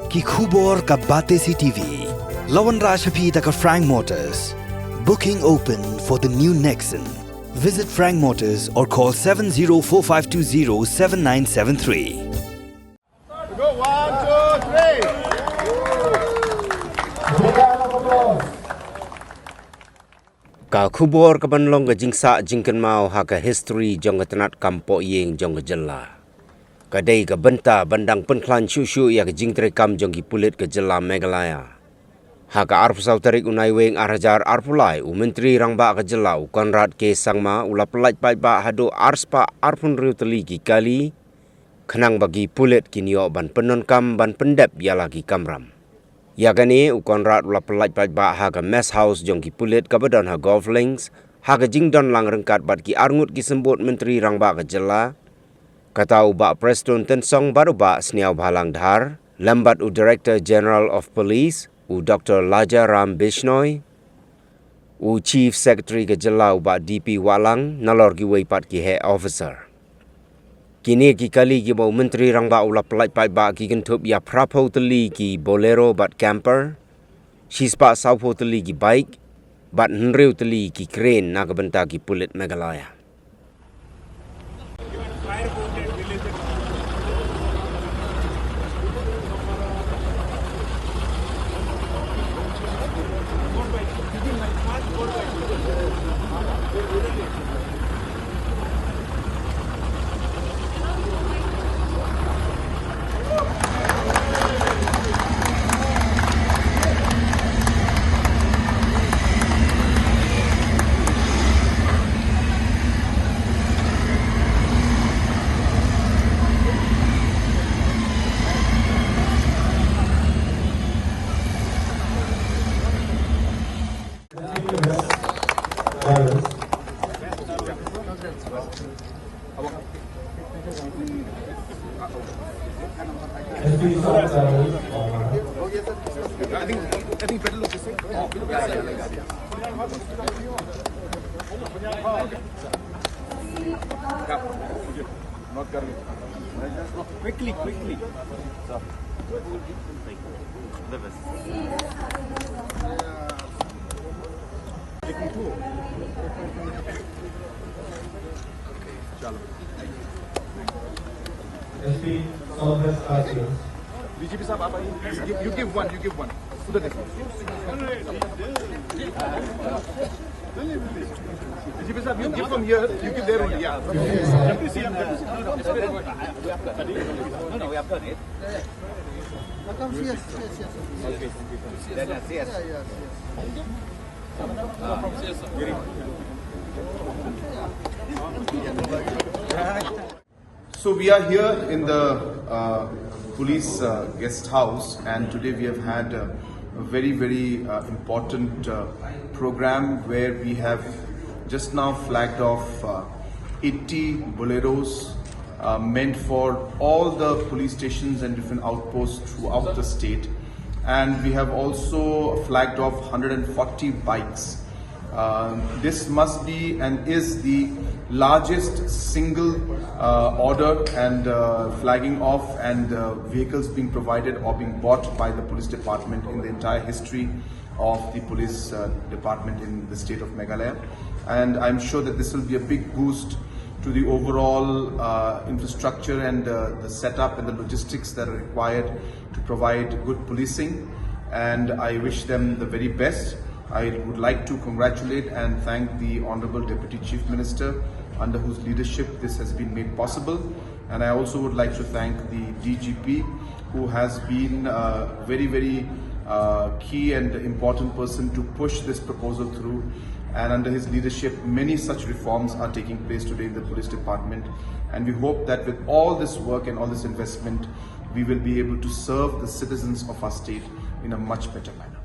ki khubor ka bate si TV. Lawan Rashapi taka Frank Motors. Booking open for the new Nexon. Visit Frank Motors or call 7045207973. Go 1, 2, 3. Ka khubor ka banlong ka jingsa jingkan mau ha ka history jong ka tanat kampo yeng jong ka jela. Kadai ka benta bandang penklan syusyu ya ka jingtre kam jong ki Pulit ka jela Meghalaya. Ha ka arpu sau tarik unai weng arajar arpulai u menteri rangba ka jela u Conrad ke sangma ula Pyllait Paidbah Haduh arspa arpun riu Tylli ki kali kenang bagi Pulit ki nio ban Pyndonkam ban pendep ya lagi kamram. Ya gani u Conrad ula Pyllait Paidbah ha ka mess house jong ki Pulit ka badon ha golf links ha ka jingdon lang rengkat bat ki arngut ki sembut menteri rangba ka jela kata u ba Preston tensong baru ba sniau bhalang dhar lambat u Director General of Police u Dr. Laja Ram Bishnoi u Chief Secretary ka jela u ba DP Walang nalor ki weipat ki head officer. Kini ki kali ki bau menteri rangba ula Pyllait Paidbah ki gentup ya prapo Tylli ki bolero bat camper, shispa saupo Tylli ki bike, bat henriu Tylli ki crane na kabenta ki Pulit Meghalaya. I think better look the same. Not currently. Quickly. DGP sahab, apa ini? You give one. Udah deh. DGP sahab, you give from here, you give there only. Yeah. No, we have done it. So we are here in the police guest house, and today we have had a very important program where we have just now flagged off 80 boleros meant for all the police stations and different outposts throughout the state, and we have also flagged off 140 bikes. This must be and is the largest single order and flagging off and vehicles being provided or being bought by the police department in the entire history of the police department in the state of Meghalaya. And I'm sure that this will be a big boost to the overall infrastructure and the setup and the logistics that are required to provide good policing. And I wish them the very best. I would like to congratulate and thank the Honorable Deputy Chief Minister, under whose leadership this has been made possible. And I also would like to thank the DGP, who has been a very key and important person to push this proposal through. And under his leadership, many such reforms are taking place today in the police department. And we hope that with all this work and all this investment, we will be able to serve the citizens of our state in a much better manner.